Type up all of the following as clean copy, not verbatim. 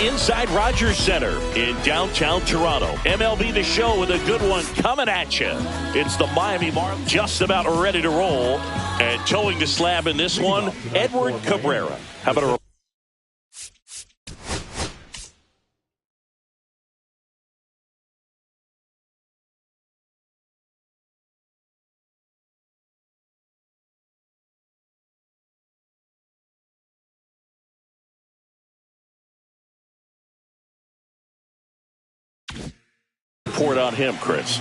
inside Rogers Center in downtown Toronto. MLB The Show with a good one coming at you. It's the Miami Marlins just about ready to roll. And towing the slab in this one, Edward Cabrera. How about a report on him, Chris?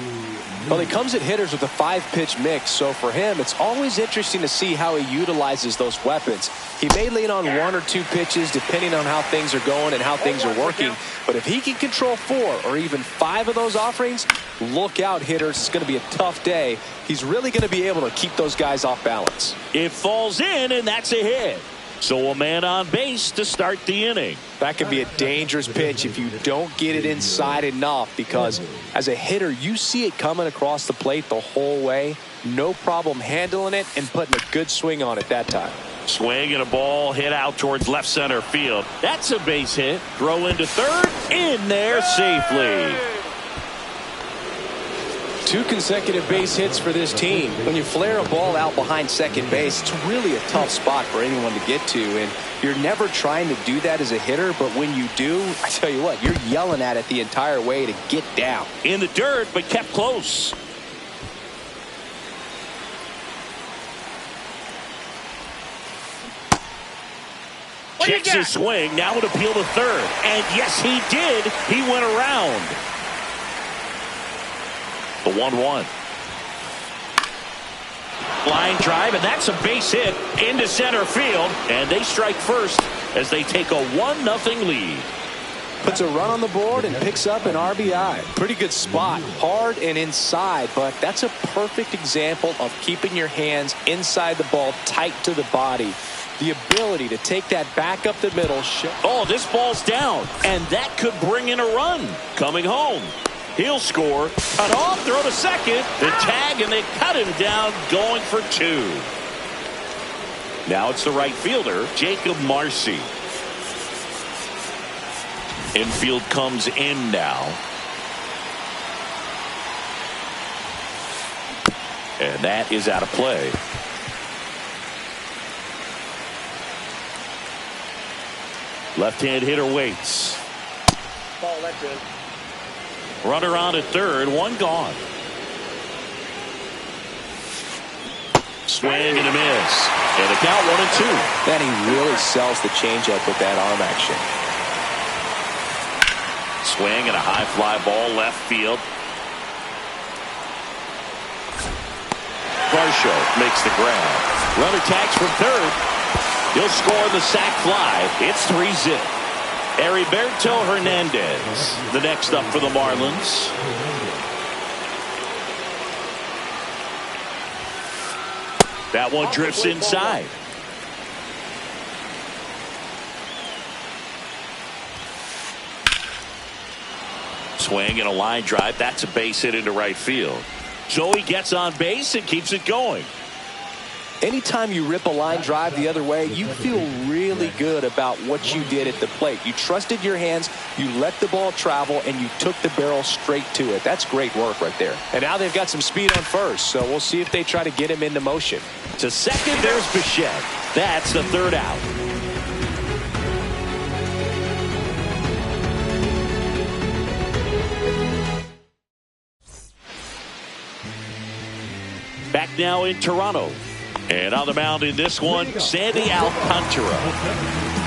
Well, he comes at hitters with a 5-pitch mix, so for him, it's always interesting to see how he utilizes those weapons. He may lean on 1 or 2 pitches depending on how things are going and how things are working, but if he can control 4 or even 5 of those offerings, look out, hitters. It's going to be a tough day. He's really going to be able to keep those guys off balance. It falls in, and that's a hit. So a man on base to start the inning. That can be a dangerous pitch if you don't get it inside enough, because as a hitter, you see it coming across the plate the whole way. No problem handling it and putting a good swing on it that time. Swing and a ball hit out towards left center field. That's a base hit. Throw into third. In there safely. 2 consecutive base hits for this team. When you flare a ball out behind second base, it's really a tough spot for anyone to get to, and you're never trying to do that as a hitter, but when you do, I tell you what, you're yelling at it the entire way to get down. In the dirt, but kept close. Checks his swing, now would appeal to third, and yes he did, he went around. The 1-1. Line drive, and that's a base hit into center field, and they strike first as they take a 1-0 lead. Puts a run on the board and picks up an RBI. Pretty good spot, hard and inside, but that's a perfect example of keeping your hands inside the ball, tight to the body. The ability to take that back up the middle. Oh, this ball's down, and that could bring in a run. Coming home. He'll score. An off throw to second. The tag, and they cut him down, going for 2. Now it's the right fielder, Jacob Marcy. Infield comes in now. And that is out of play. Left-hand hitter waits. Ball, that's it. Runner on at third, 1 gone. Swing and a miss. And the count 1-2. Then he really sells the changeup with that arm action. Swing and a high fly ball left field. 더쇼ㅎㅎ makes the grab. Runner tags from third. He'll score the sac fly. It's 3-zip. Heriberto Hernandez, the next up for the Marlins. That one drifts inside. Swing and a line drive. That's a base hit into right field. So he gets on base and keeps it going. Anytime you rip a line drive the other way, you feel really good about what you did at the plate. You trusted your hands, you let the ball travel, and you took the barrel straight to it. That's great work right there. And now they've got some speed on first, so we'll see if they try to get him into motion. To second, there's Bichette. That's the third out. Back now in Toronto. And on the mound in this one, Sandy Alcantara.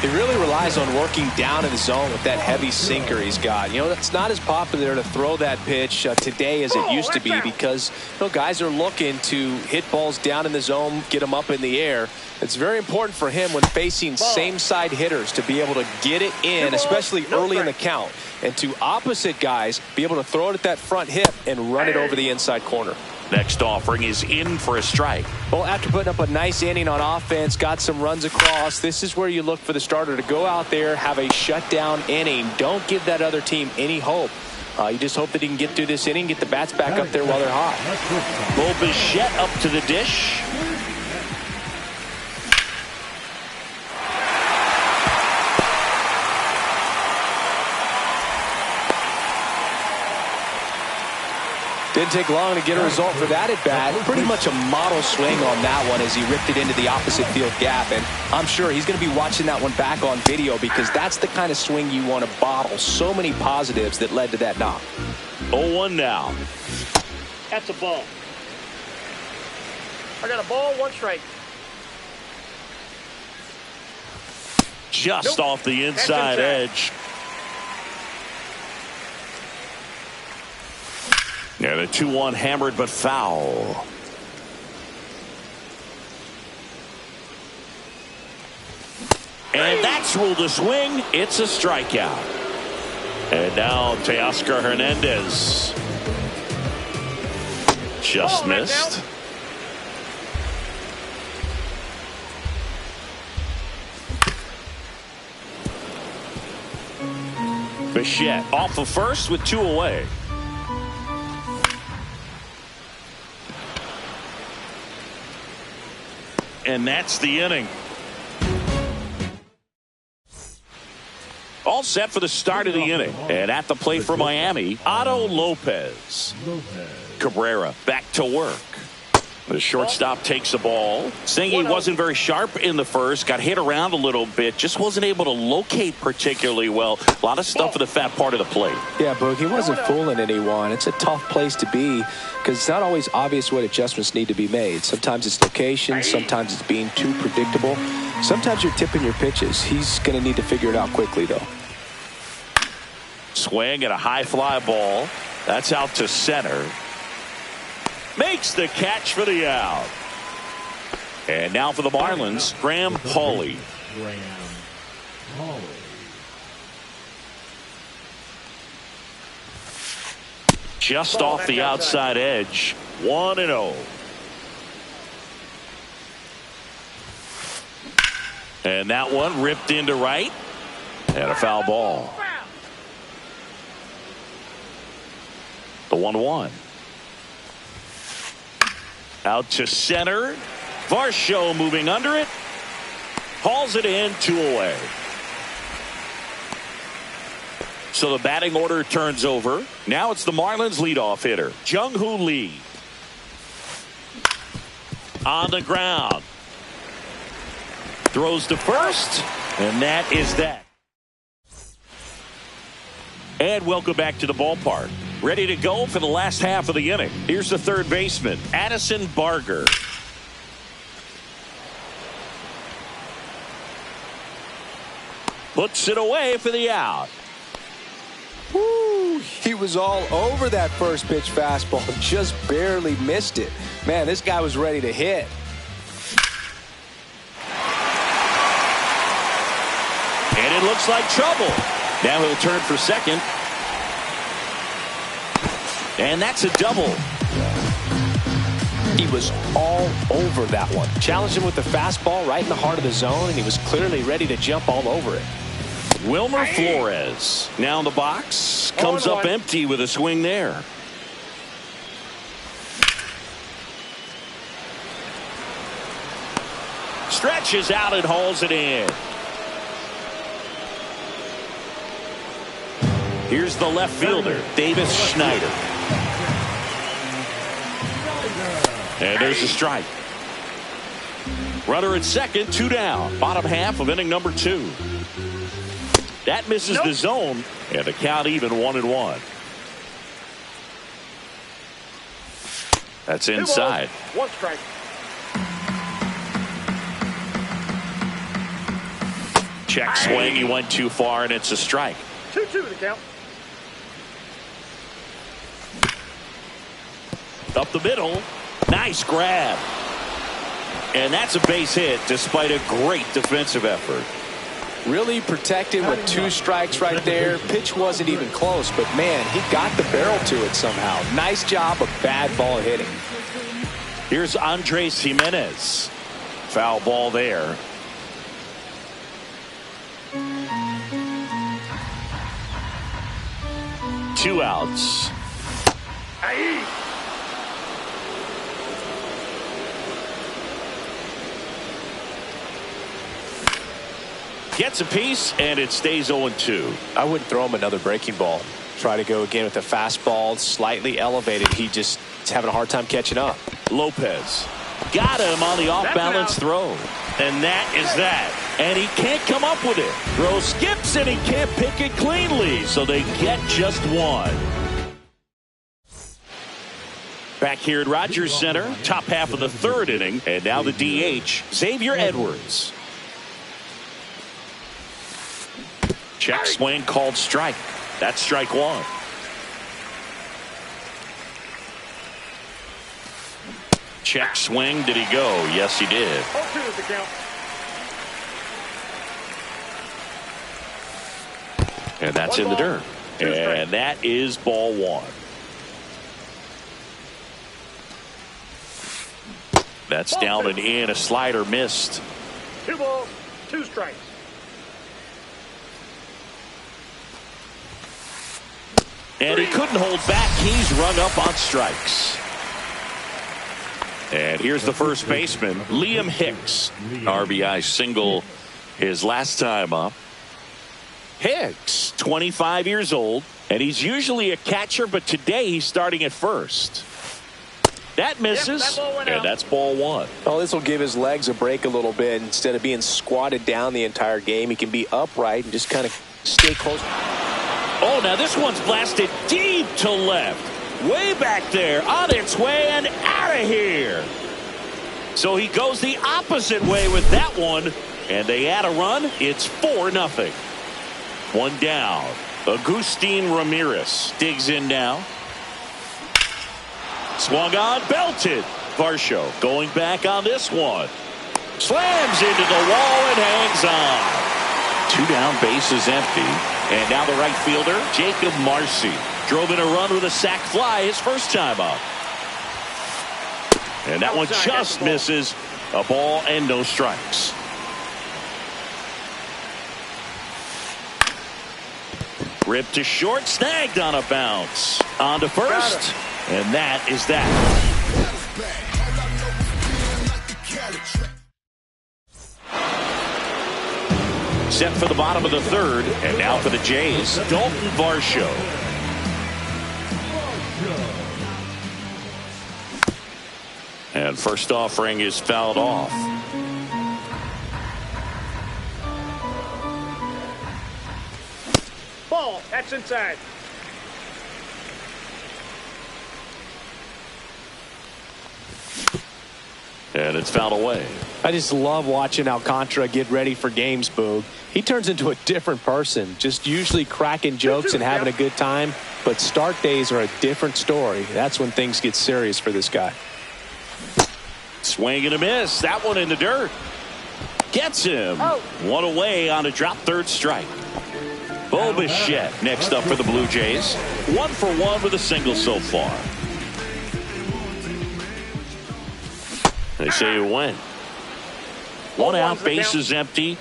He really relies on working down in the zone with that heavy sinker he's got. You know, it's not as popular to throw that pitch today as it used to be, because guys are looking to hit balls down in the zone, get them up in the air. It's very important for him when facing same side hitters to be able to get it in, especially early in the count, and to opposite guys be able to throw it at that front hip and run it over the inside corner. Next offering is in for a strike. Well, after putting up a nice inning on offense, got some runs across, this is where you look for the starter to go out there, have a shutdown inning. Don't give that other team any hope. You just hope that he can get through this inning, get the bats back up there while they're hot. Will Bichette up to the dish. Didn't take long to get a result for that at bat. Pretty much a model swing on that one as he ripped it into the opposite field gap. And I'm sure he's going to be watching that one back on video because that's the kind of swing you want to bottle. So many positives that led to that knock. 0-1 now. That's a ball. I got a ball, 1 strike. Just off the inside edge. Yeah, the 2-1 hammered but foul. And that's ruled a swing. It's a strikeout. And now Teoscar Hernandez. Just missed. Bichette off of first with 2 away. And that's the inning. All set for the start of the inning. And at the plate for Miami, Otto Lopez. Cabrera back to work. The shortstop takes the ball. Singy wasn't very sharp in the first. Got hit around a little bit. Just wasn't able to locate particularly well. A lot of stuff for the fat part of the plate. Yeah, Boog, he wasn't fooling anyone. It's a tough place to be because it's not always obvious what adjustments need to be made. Sometimes it's location. Sometimes it's being too predictable. Sometimes you're tipping your pitches. He's going to need to figure it out quickly, though. Swing at a high fly ball. That's out to center. Makes the catch for the out. And now for the Marlins, Graham Pauley. Just off the outside edge. 1-0. And that one ripped into right. And a foul ball. The 1-1. Out to center. Varsho moving under it. Hauls it in, 2 away. So the batting order turns over. Now it's the Marlins leadoff hitter, Jung-Hoo Lee. On the ground. Throws to first. And that is that. And welcome back to the ballpark. Ready to go for the last half of the inning. Here's the third baseman, Addison Barger. Puts it away for the out. Woo, he was all over that first pitch fastball. Just barely missed it. Man, this guy was ready to hit. And it looks like trouble. Now he'll turn for second. And that's a double. He was all over that one. Challenged him with the fastball right in the heart of the zone, and he was clearly ready to jump all over it. Wilmer Flores now in the box. Comes up empty with a swing there. Stretches out and hauls it in. Here's the left fielder, Davis Schneider. And there's a strike. Runner at second, 2 down. Bottom half of inning number 2. That misses the zone, and the count even 1-1. That's inside. 1 strike. Check swing. He went too far, and it's a strike. 2-2 the count. Up the middle. Nice grab. And that's a base hit despite a great defensive effort. Really protected with 2 strikes right there. Pitch wasn't even close, but man, he got the barrel to it somehow. Nice job of bad ball hitting. Here's Andres Jimenez. Foul ball there. Two outs. Gets a piece, and it stays 0-2. I wouldn't throw him another breaking ball. Try to go again with the fastball, slightly elevated. He just is having a hard time catching up. Lopez got him on the off-balance throw. And that is that. And he can't come up with it. Throw skips and he can't pick it cleanly. So they get just one. Back here at Rogers Center, top half of the third inning. And now the DH, Xavier Edwards. Check swing called strike. That's strike one. Check swing. Did he go? Yes, he did. 0-2 is the count. And that's in the dirt. And that is ball one. That's down and in. A slider missed. 2 balls, 2 strikes. And he couldn't hold back. He's rung up on strikes. And here's the first baseman, Liam Hicks. RBI single his last time up. Hicks, 25 years old, and he's usually a catcher, but today he's starting at first. That misses, and that's ball one. Well, this will give his legs a break a little bit. Instead of being squatted down the entire game, he can be upright and just kind of stay close. Oh, now this one's blasted deep to left. Way back there, on its way and out of here. So he goes the opposite way with that one, and they add a run. It's 4-0. One down. Agustin Ramirez digs in now. Swung on, belted. Varsho going back on this one. Slams into the wall and hangs on. 2 down, bases empty. And now the right fielder, Jacob Marcy. Drove in a run with a sac fly his first time up. And that one just misses. A ball and no strikes. Ripped to short, snagged on a bounce. On to first. And that is that. Set for the bottom of the third. And now for the Jays, Dalton Varsho. And first offering is fouled off. Ball, that's inside. And it's fouled away. I just love watching Alcantara get ready for games, Boog. He turns into a different person, just usually cracking jokes and having a good time. But start days are a different story. That's when things get serious for this guy. Swing and a miss. That one in the dirt. Gets him. One away on a drop third strike. Bo Bichette next up for the Blue Jays. 1 for 1 with a single so far. They say it went. 1 out, bases empty.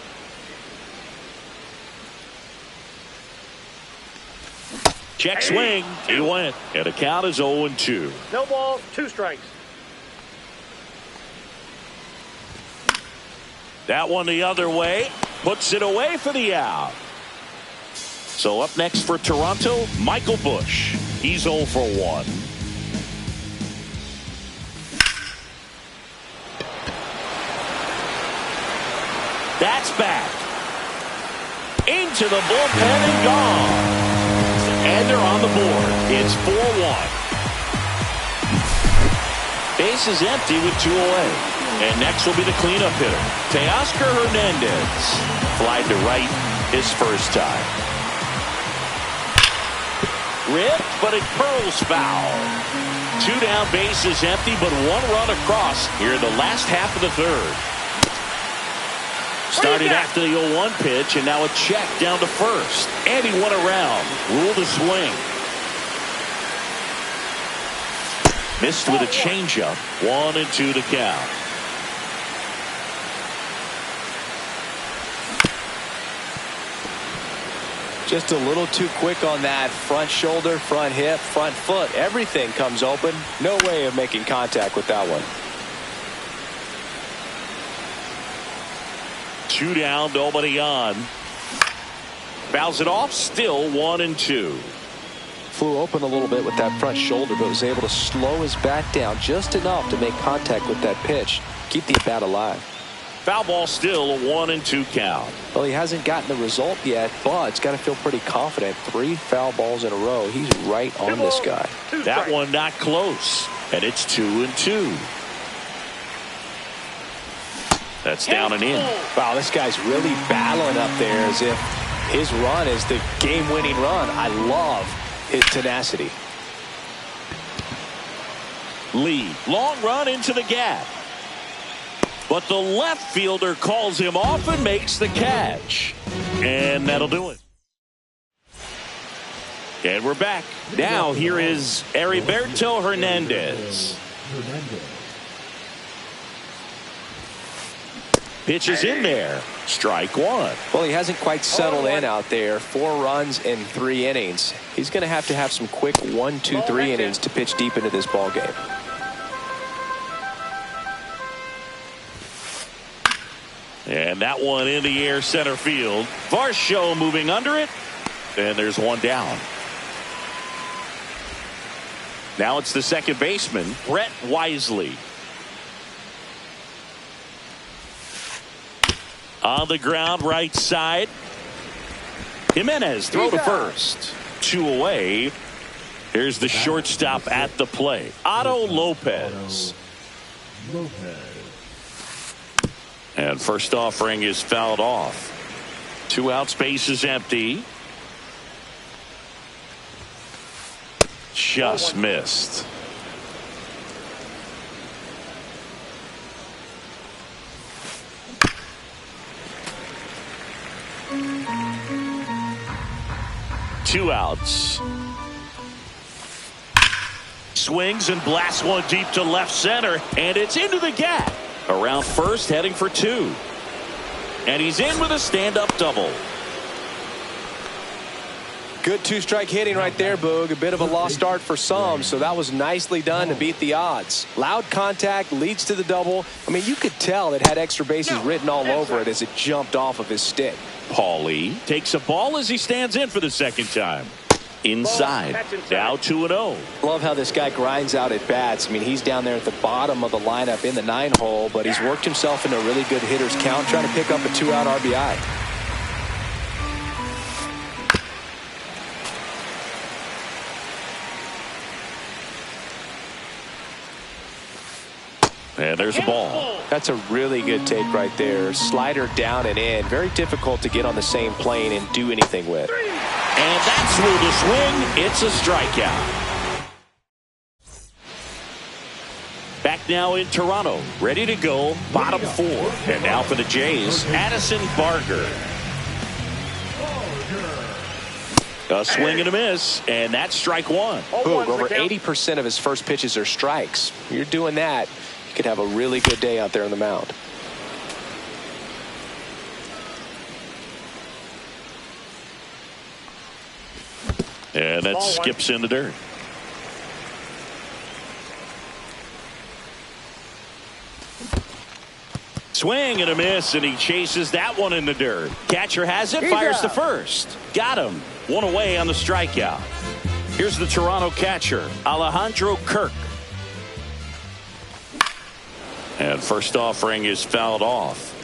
Check swing. He went. And the count is 0-2. No balls, 2 strikes. That one the other way. Puts it away for the out. So up next for Toronto, Michael Busch. He's 0 for 1. That's back. Into the bullpen and gone. And they're on the board. It's 4-1. Base is empty with 2 away. And next will be the cleanup hitter, Teoscar Hernandez. Flied to right his first time. Ripped, but it curls foul. 2 down, bases empty, but 1 run across here in the last half of the third. Started after the 0-1 pitch, and now a check down to first. And he went around. Ruled a swing. Missed with a changeup. 1-2 to count. Just a little too quick on that. Front shoulder, front hip, front foot. Everything comes open. No way of making contact with that one. 2 down, nobody on. Fouls it off, still 1-2. flew open a little bit with that front shoulder, but was able to slow his bat down just enough to make contact with that pitch, keep the bat alive. Foul ball, still a 1-2 count. Well, he hasn't gotten the result yet, but he's got to feel pretty confident. 3 foul balls in a row. He's right on this guy. That one not close, and it's 2-2. That's down and in. Wow, this guy's really battling up there as if his run is the game-winning run. I love his tenacity. Lee, long run into the gap. But the left fielder calls him off and makes the catch. And that'll do it. And we're back. Now here is Heriberto Hernandez. Pitch is in there. Strike one. Well, he hasn't quite settled in out there. 4 runs in 3 innings. He's going to have some quick 1, 2, 3 innings to pitch deep into this ball game. And that one in the air, center field. Varsho moving under it. And there's one down. Now it's the second baseman, Brett Wisely. On the ground, right side. Jimenez throw to first. 2 away. Here's the shortstop at the plate, Otto Lopez. And first offering is fouled off. 2 outs, base is empty. Just missed. Two outs. Swings and blasts one deep to left center, and it's into the gap. Around first, heading for 2. And he's in with a stand-up double. Good 2-strike hitting right there, Boog. A bit of a lost start for some, so that was nicely done to beat the odds. Loud contact leads to the double. I mean, you could tell it had extra bases written all over it as it jumped off of his stick. Paulie takes a ball as he stands in for the second time. Inside. Now 2-0. Love how this guy grinds out at bats. I mean, he's down there at the bottom of the lineup in the 9-hole, but he's worked himself into a really good hitter's count, trying to pick up a 2-out RBI. And there's a ball. That's a really good take right there. Slider down and in. Very difficult to get on the same plane and do anything with. And that's through the swing. It's a strikeout. Back now in Toronto. Ready to go. Bottom 4. And now for the Jays, Addison Barger. A swing and a miss. And that's strike 1. Over 80% of his first pitches are strikes. You're doing that, you could have a really good day out there on the mound. And that skips in the dirt. Swing and a miss, and he chases that one in the dirt. Catcher has it, fires to first. Got him. 1 away on the strikeout. Here's the Toronto catcher, Alejandro Kirk. And first offering is fouled off.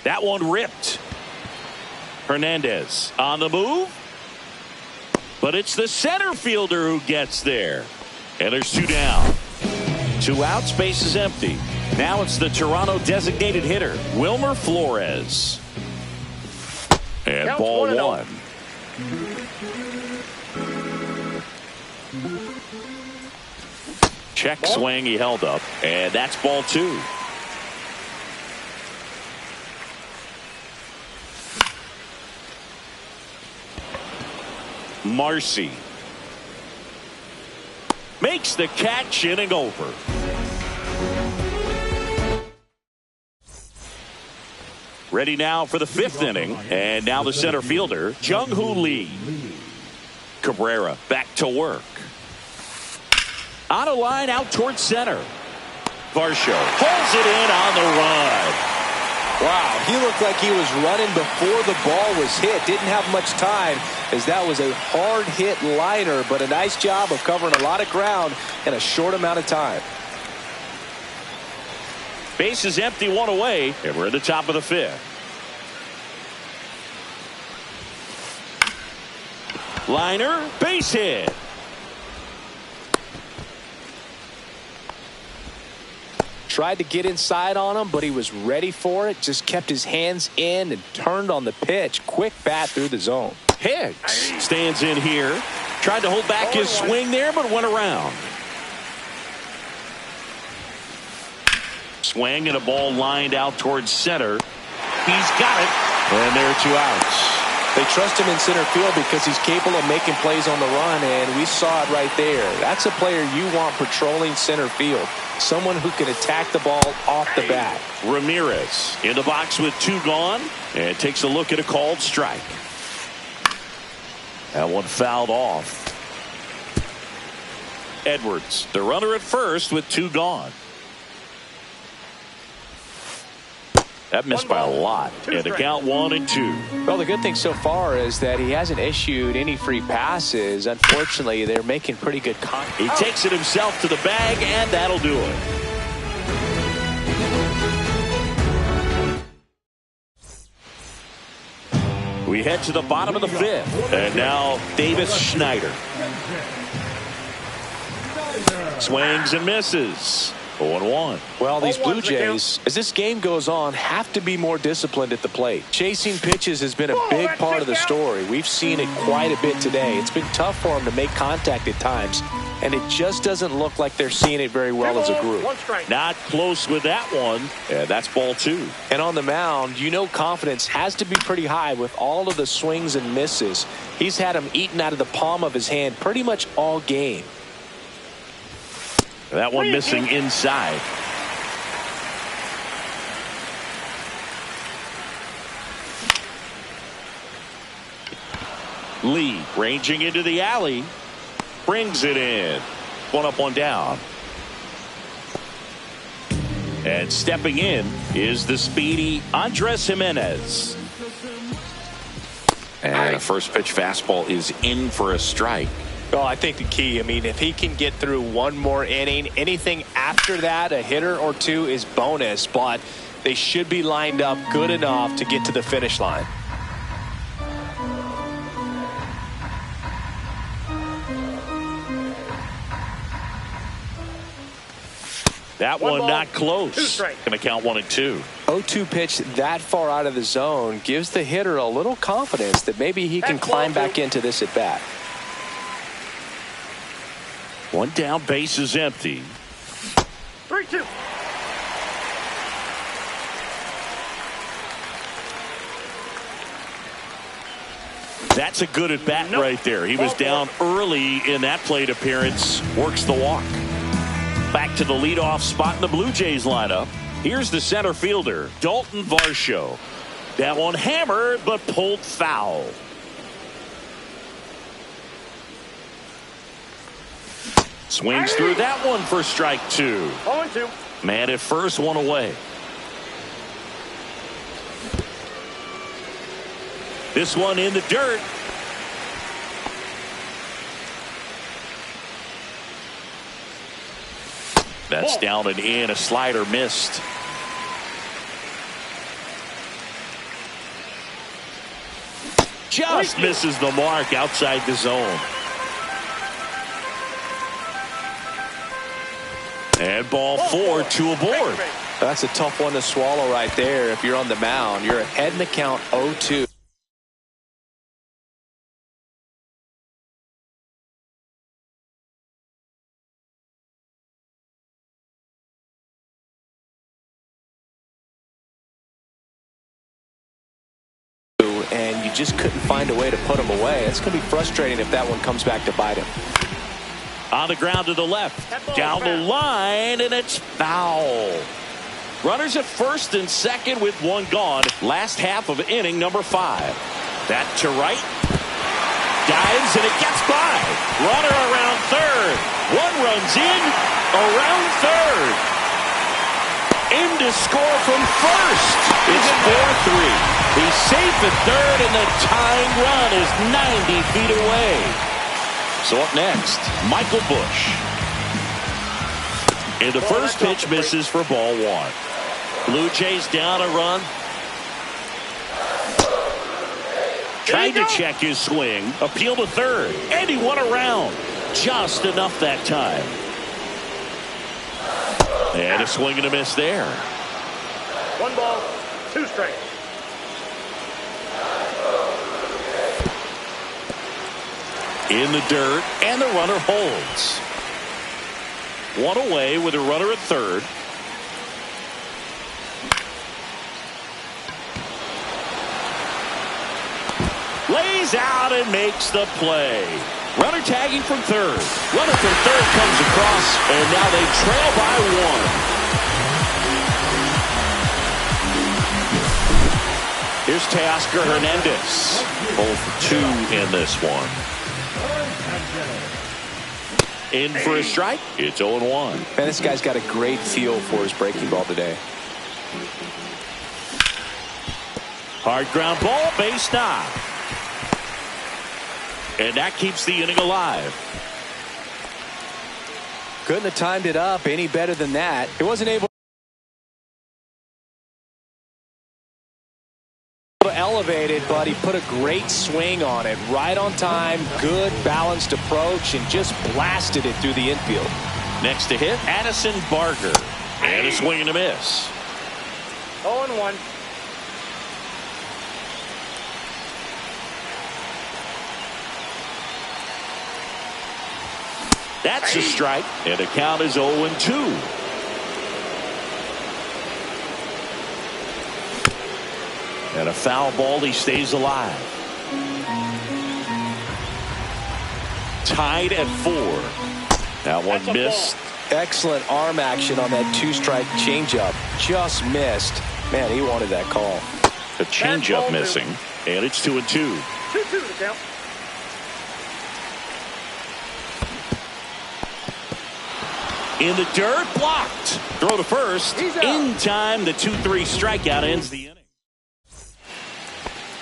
That one ripped. Hernandez on the move. But it's the center fielder who gets there. And there's 2 down. 2 outs, base is empty. Now it's the Toronto designated hitter, Wilmer Flores. And Counts ball 1-0. 1. Check swing, he held up. And that's ball 2. Marcy makes the catch, inning over. Ready now for the 5th inning, and now the center fielder, Jung-Hoo Lee. Cabrera back to work. On a line out towards center. Varsho holds it in on the run. Wow, he looked like he was running before the ball was hit. Didn't have much time, as that was a hard hit liner, but a nice job of covering a lot of ground in a short amount of time. Base is empty, one away, and we're at the top of the fifth. Liner, base hit. Tried to get inside on him, but he was ready for it. Just kept his hands in and turned on the pitch. Quick bat through the zone. Hicks stands in here. Tried to hold back his swing there, but went around. Swing and a ball lined out towards center. He's got it. And there are 2 outs. They trust him in center field because he's capable of making plays on the run, and we saw it right there. That's a player you want patrolling center field. Someone who can attack the ball off the bat. Ramirez in the box with 2 gone and takes a look at a called strike. That one fouled off. Edwards, the runner at first with 2 gone. That missed by a lot. And the count 1-2. Well, the good thing so far is that he hasn't issued any free passes. Unfortunately, they're making pretty good contact. He takes it himself to the bag, and that'll do it. We head to the bottom of the fifth. And now Davis Schneider. Swings and misses. 0-1. Well, these Blue Jays, as this game goes on, have to be more disciplined at the plate. Chasing pitches has been a big part of the story. We've seen it quite a bit today. It's been tough for them to make contact at times, and it just doesn't look like they're seeing it very well as a group. Not close with that one. And that's ball 2. And on the mound, you know confidence has to be pretty high with all of the swings and misses. He's had them eaten out of the palm of his hand pretty much all game. That one missing inside. Lee ranging into the alley. Brings it in. 1 up, 1 down. And stepping in is the speedy Andres Jimenez. And a first pitch fastball is in for a strike. Well, I think the key, if he can get through one more inning, anything after that, a hitter or 2 is bonus, but they should be lined up good enough to get to the finish line. That one not close. Going to count 1-2. 0-2 pitch that far out of the zone gives the hitter a little confidence that maybe he can climb back into this at bat. 1 down, base is empty. 3-2. That's a good at bat right there. He was down early in that plate appearance. Works the walk. Back to the leadoff spot in the Blue Jays lineup. Here's the center fielder, Dalton Varsho. That one hammered but pulled foul. Swings through that one for strike 2. 0-2. Man at first, 1 away. This one in the dirt. That's down and in. A slider missed. Just misses the mark outside the zone. And ball 4, 2 aboard. That's a tough one to swallow right there. If you're on the mound, you're ahead in the count 0-2. And you just couldn't find a way to put him away. It's going to be frustrating if that one comes back to bite him. On the ground to the left. Down the line, and it's foul. Runners at first and second with 1 gone. Last half of inning number 5. That to right. Dives, and it gets by. Runner around third. 1 runs in. Around third. In to score from first. It's 4-3. He's safe at third, and the tying run is 90 feet away. So up next, Michael Bush. And the first pitch misses for ball one. Blue Jays down a run. Tried to check his swing. Appeal to third. And he won around. Just enough that time. And a swing and a miss there. 1 ball, 2 strikes. In the dirt, and the runner holds. One away with a runner at third. Lays out and makes the play. Runner tagging from third. Runner from third comes across, and now they trail by 1. Here's Teoscar Hernandez. 0 for 2 in this one. In for a strike. It's 0-1. Man, this guy's got a great feel for his breaking ball today. Hard ground ball, base knock. And that keeps the inning alive. Couldn't have timed it up any better than that. He wasn't able to elevate it, but he put a great swing on it. Right on time, good balanced approach, and just blasted it through the infield. Next to hit, Addison Barger. And a swing and a miss. 0-1. That's a strike, and the count is 0-2. And a foul ball, he stays alive. Tied at 4. That one missed. Excellent arm action on that 2-strike changeup. Just missed. Man, he wanted that call. The changeup missing, and it's 2-2. 2-2 the count. In the dirt, blocked. Throw to first. In time, the 2-3 strikeout ends the inning.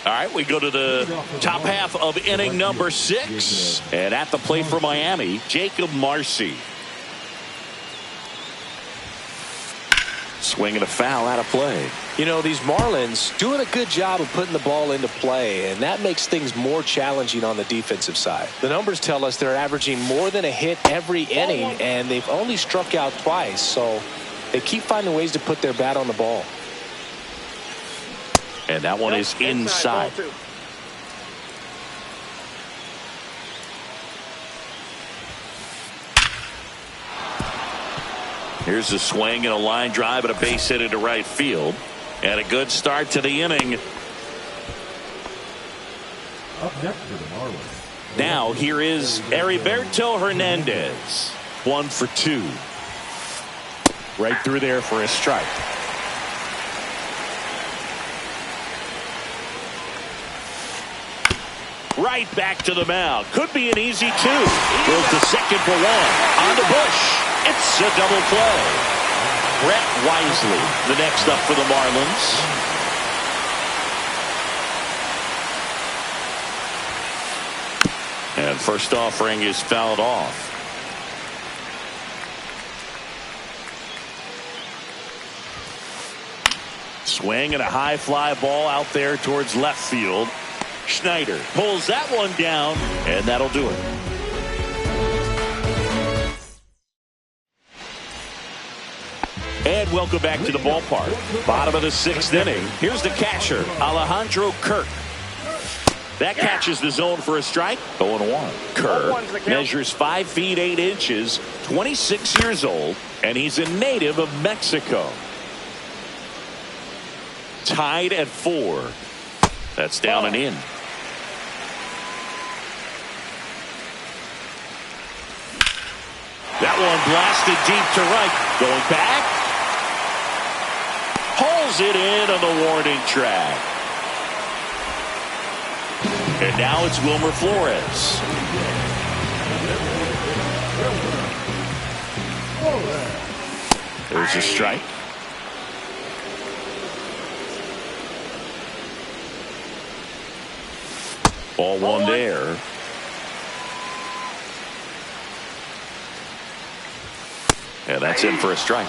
All right, we go to the top half of inning number 6. And at the plate for Miami, Jacob Marcy. Swinging a foul out of play. You know, these Marlins doing a good job of putting the ball into play, and that makes things more challenging on the defensive side. The numbers tell us they're averaging more than a hit every inning, and they've only struck out twice, so they keep finding ways to put their bat on the ball. And that one is inside. Here's a swing and a line drive and a base hit into right field. And a good start to the inning. Up next for the Marlins. Now here is Heriberto Hernandez. 1 for 2. Right through there for a strike. Right back to the mound. Could be an easy 2. Goes to second for 1. On to Bush. It's a double play. Brett Wisely, the next up for the Marlins. And first offering is fouled off. Swing and a high fly ball out there towards left field. Schneider pulls that one down, and that'll do it. And welcome back to the ballpark. Bottom of the 6th inning. Here's the catcher, Alejandro Kirk. That catches the zone for a strike. 0-1. Kirk measures 5 feet 8 inches, 26 years old, and he's a native of Mexico. Tied at 4. That's down and in. That one blasted deep to right. Going back. Pulls it in on the warning track. And now it's Wilmer Flores. There's a strike. Ball one there. And that's in for a strike.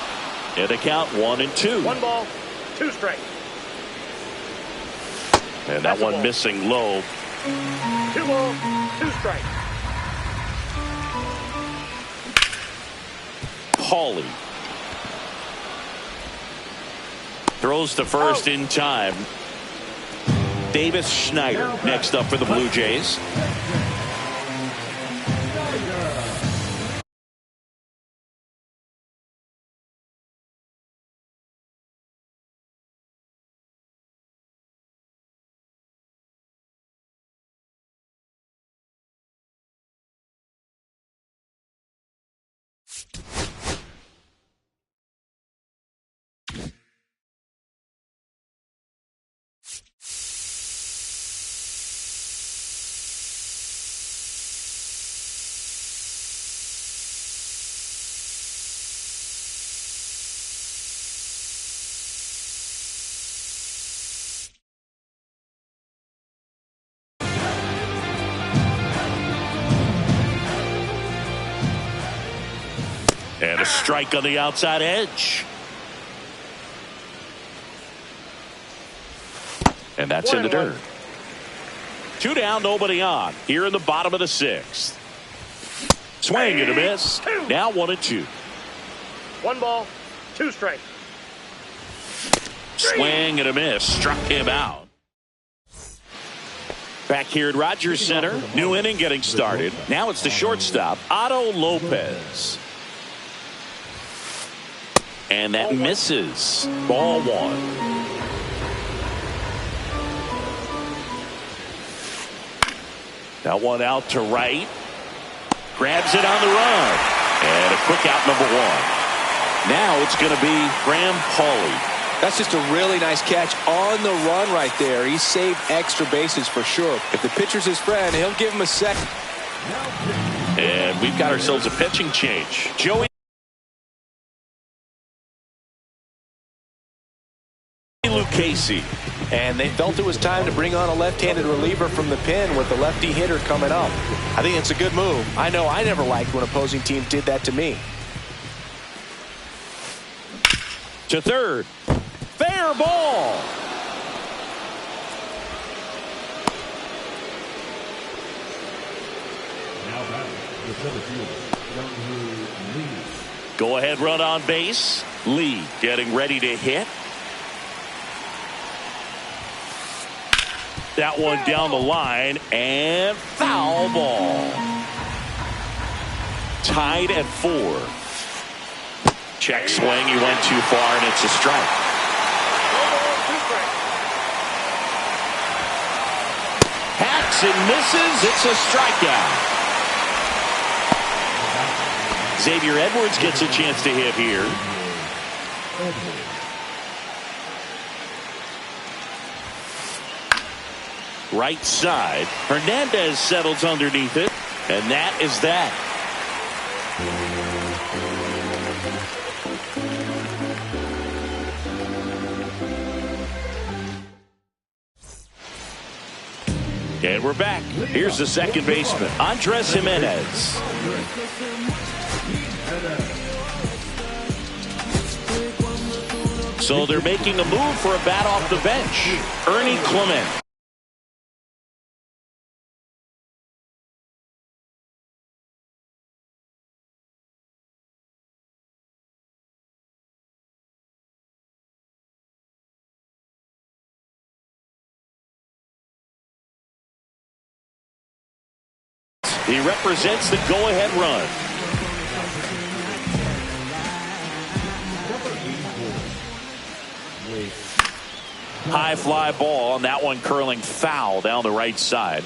And a count 1-2. 1 ball, 2 strikes. And that one missing low. 2 balls, 2 strikes. Hawley throws to first in time. Davis Schneider next up for the Blue Jays. And a strike on the outside edge. And that's in the dirt. 2 down, nobody on. Here in the bottom of the 6th. Swing and a miss. Now 1-2. 1 ball, 2 strikes. Swing and a miss. Struck him out. Back here at Rogers Center. New inning getting started. Now it's the shortstop, Otto Lopez. And that misses. Ball 1. That one out to right. Grabs it on the run. And a quick out, number 1. Now it's going to be Graham Pauley. That's just a really nice catch on the run right there. He saved extra bases for sure. If the pitcher's his friend, he'll give him a second. And we've got ourselves a pitching change. Joey Lucchesi. And they felt it was time to bring on a left-handed reliever from the pen with the lefty hitter coming up. I think it's a good move. I know I never liked when opposing teams did that to me. To third. Fair ball. Now batting, the center fielder, Lee. Go ahead run on base. Lee getting ready to hit. That one down the line and foul ball. Tied at 4. Check swing. He went too far and it's a strike. 1 ball, 2 strikes. Hacks and misses. It's a strikeout. Xavier Edwards gets a chance to hit here. Right side. Hernandez settles underneath it. And that is that. And we're back. Here's the second baseman, Andres Jimenez. So they're making a move for a bat off the bench. Ernie Clement. He represents the go-ahead run. High fly ball, and that one curling foul down the right side.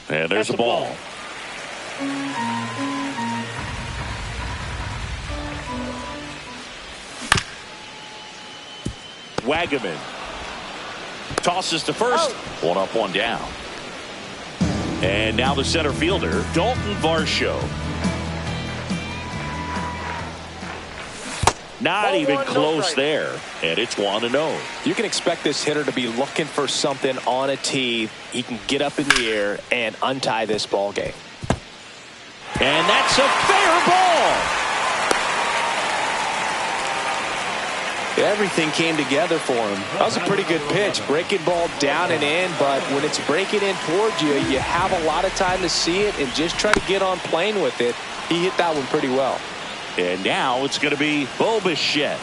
And there's a ball. Wagaman tosses to first. 1 up, 1 down. And now the center fielder, Dalton Varsho. Not Ball even one, no close strike. there. And it's 1-0. You can expect this hitter to be looking for something on a tee. He can get up in the air and untie this ball game. And that's a fair ball. Everything came together for him. That was a pretty good pitch. Breaking ball down and in, but when it's breaking in towards you, you have a lot of time to see it and just try to get on plane with it. He hit that one pretty well. And now it's going to be Bichette.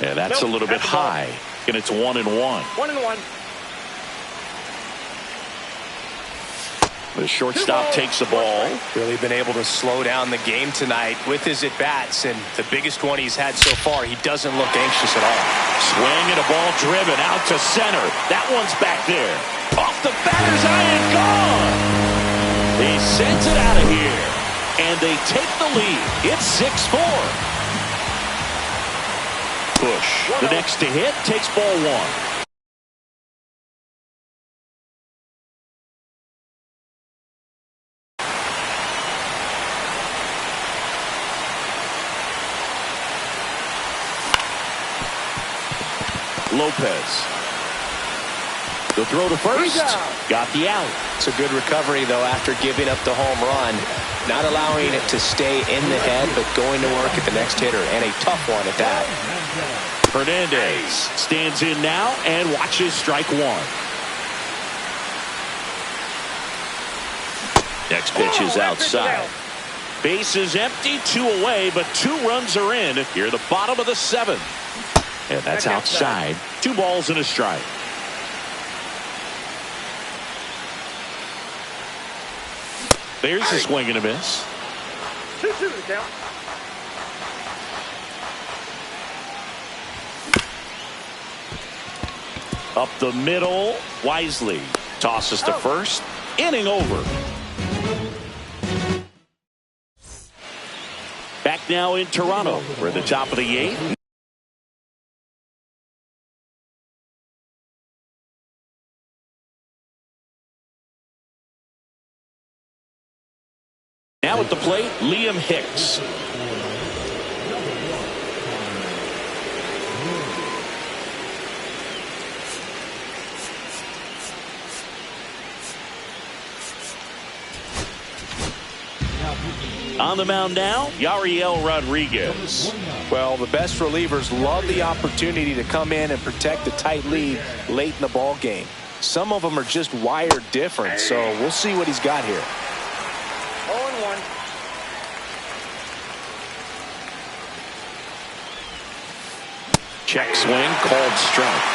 And that's a little bit high. And it's 1-1. 1-1. The shortstop takes the ball. Really been able to slow down the game tonight with his at-bats, and the biggest one he's had so far, he doesn't look anxious at all. Swing and a ball driven out to center. That one's back there. Off the batter's eye and gone. He sends it out of here. And they take the lead. It's 6-4. Bush, the next to hit, takes ball one. Lopez. The throw to first. Got the out. It's a good recovery, though, after giving up the home run. Not allowing it to stay in the head, but going to work at the next hitter, and a tough one at that. Hernandez stands in now and watches strike one. Next pitch is outside. Base is empty, 2 away, but 2 runs are in here, the bottom of the 7th. And that's outside. 2 balls and a strike. There's a swing and a miss. 2-2 to count. Up the middle, Wisely tosses to first. Inning over. Back now in Toronto. We're at the top of the 8th. Now at the plate, Liam Hicks. On the mound now, Yariel Rodriguez. Well, the best relievers love the opportunity to come in and protect the tight lead late in the ball game. Some of them are just wired different, so we'll see what he's got here. 0-1. Check swing, called strike.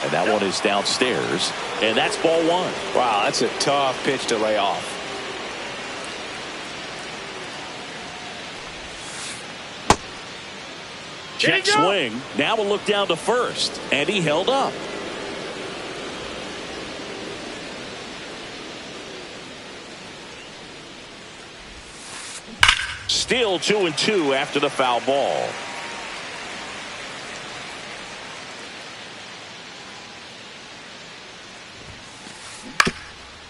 And that one is downstairs, and that's ball one. Wow, that's a tough pitch to lay off. Check swing. Now we'll look down to first, and he held up. Still 2-2 after the foul ball.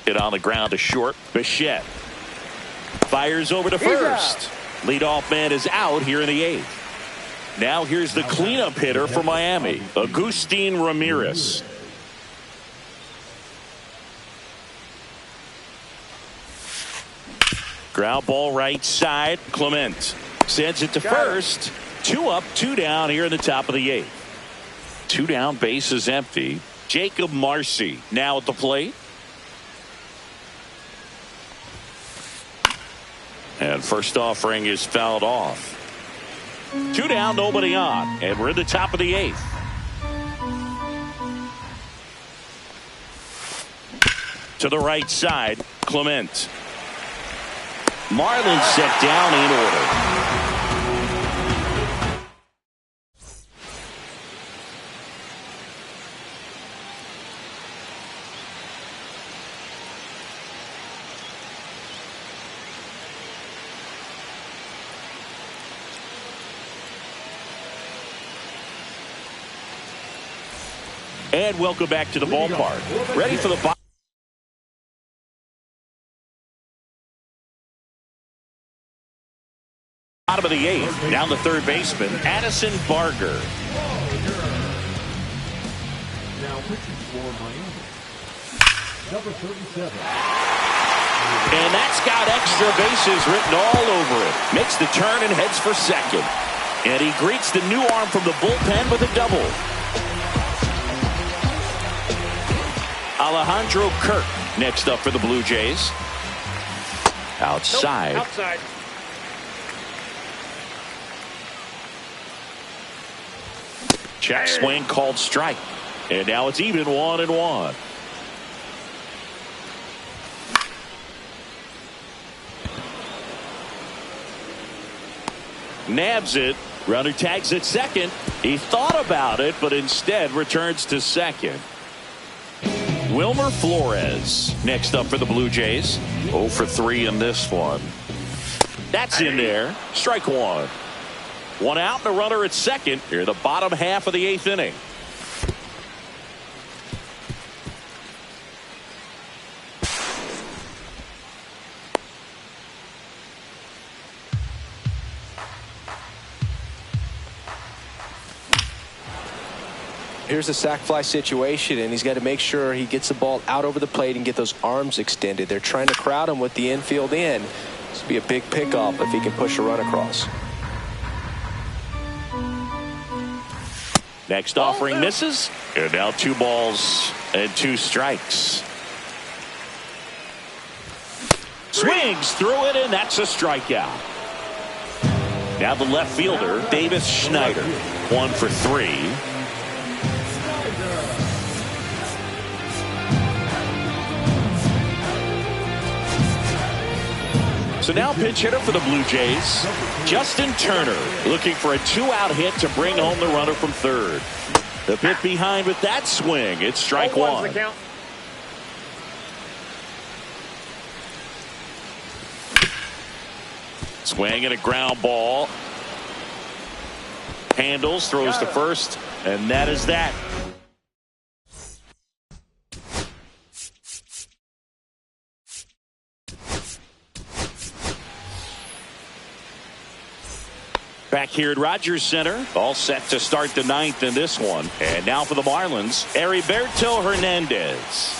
Hit on the ground to short. Bichette fires over to first. Leadoff man is out here in the 8th. Now here's the cleanup hitter for Miami, Agustin Ramirez. Ground ball right side. Clement sends it to first. 2 up, 2 down here in the top of the 8th. 2 down, base is empty. Jacob Marcy now at the plate. And first offering is fouled off. 2 down, nobody on. And we're at the top of the 8th. To the right side, Clement. Marlin set down in order. And welcome back to the ballpark. Ready for the Bottom of the 8th. Down the third baseman, Addison Barger. Now pitching for Miami, number 37. And that's got extra bases written all over it. Makes the turn and heads for second. And he greets the new arm from the bullpen with a double. Alejandro Kirk next up for the Blue Jays. Outside. Nope, outside. Check swing called strike. And now it's even 1-1. Nabs it. Runner tags at second. He thought about it, but instead returns to second. Wilmer Flores next up for the Blue Jays. 0 for 3 in this one. That's in there. Strike one. One out and a runner at second. Here the bottom half of the 8th inning. Here's a sac fly situation, and he's got to make sure he gets the ball out over the plate and get those arms extended. They're trying to crowd him with the infield in. This would be a big pickup if he can push a run across. Next offering misses. And now 2 balls and 2 strikes. Swings through it, and that's a strikeout. Now the left fielder, Davis Schneider. 1 for 3. So now pinch hitter for the Blue Jays, Justin Turner, looking for a 2-out hit to bring home the runner from third. The pit behind with that swing. It's strike one. Swing and a ground ball. Handles, throws to first, and that is that. Back here at Rogers Center, all set to start the 9th in this one. And now for the Marlins, Heriberto Hernandez.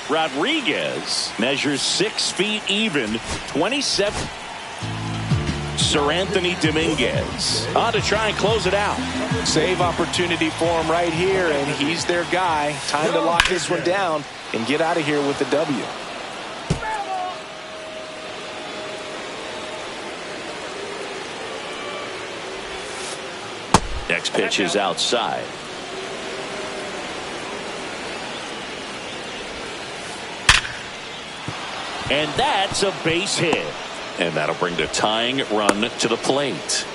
Rodriguez measures 6 feet even, 27. Sir Anthony Dominguez on to try and close it out. Save opportunity for him right here, and he's their guy. Time to lock this one down and get out of here with the W. Next pitch is outside. And that's a base hit. And that'll bring the tying run to the plate.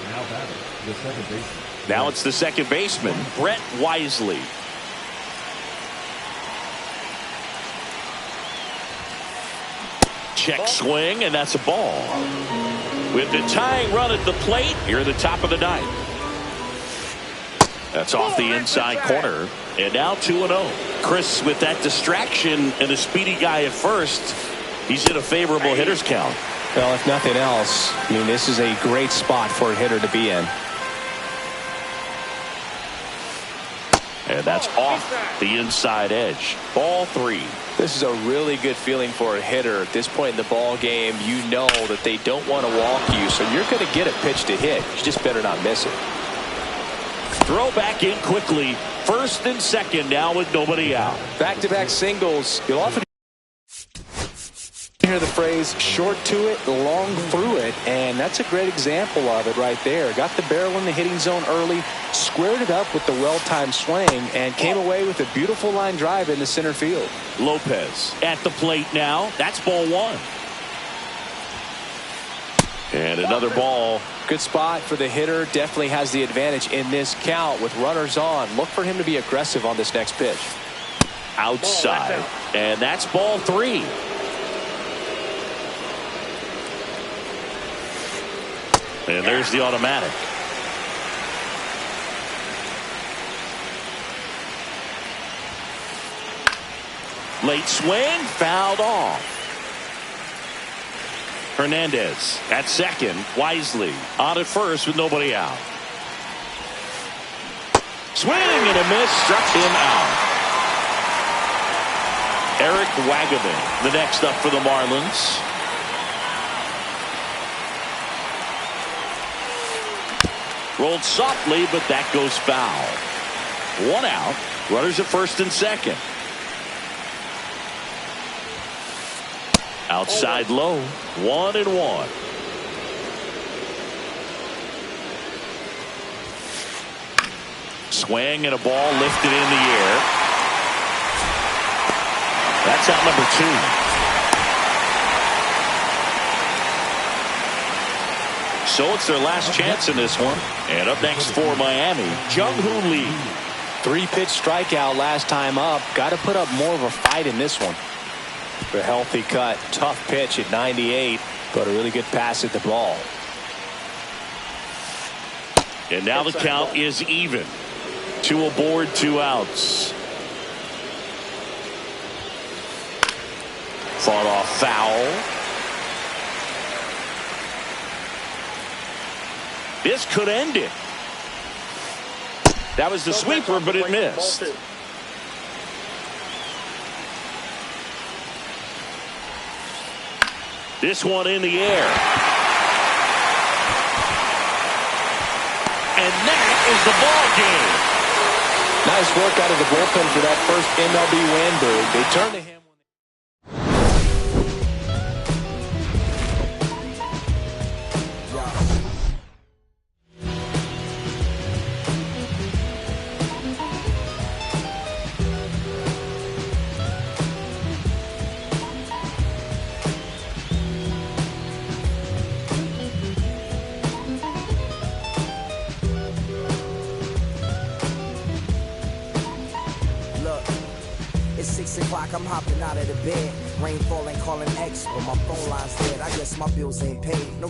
Now batting, the second baseman. Now it's the second baseman, Brett Wisely. Check swing, and that's a ball. With the tying run at the plate, here at the top of the 9th. That's off the inside corner. And now 2-0. Chris, with that distraction and a speedy guy at first, he's in a favorable hitter's count. Well, if nothing else, I mean, this is a great spot for a hitter to be in. And that's off the inside edge. Ball 3. This is a really good feeling for a hitter at this point in the ball game. You know that they don't want to walk you, so you're going to get a pitch to hit. You just better not miss it. Throw back in quickly. First and second now with nobody out. Back-to-back singles. You'll often hear the phrase short to it, long through it, and that's a great example of it right there. Got the barrel in the hitting zone early, squared it up with the well-timed swing, and came away with a beautiful line drive into center field. Lopez at the plate now. That's ball 1. And another ball. Good spot for the hitter. Definitely has the advantage in this count with runners on. Look for him to be aggressive on this next pitch. Outside. And that's ball 3. And there's the automatic. Late swing, fouled off. Hernandez at second. Wisely on at first with nobody out. Swing and a miss, struck him out. Eric Wagaman, the next up for the Marlins. Rolled softly, but that goes foul. 1 out. Runners at first and second. Outside low. 1-1. Swing and a ball lifted in the air. That's out number 2. So it's their last chance in this one. And up next for Miami, Jung-Hoo Lee. 3-pitch strikeout last time up. Got to put up more of a fight in this one. A healthy cut. Tough pitch at 98, but a really good pass at the ball. And now the count is even. 2 aboard, 2 outs. Fought off foul. This could end it. That was the sweeper, but it missed. This one in the air. And that is the ball game. Nice work out of the bullpen for that first MLB win, Bird. They turn to him. It's 6 o'clock, I'm hopping out of the bed. Rain falling, calling X, but my phone line's dead. I guess my bills ain't paid. No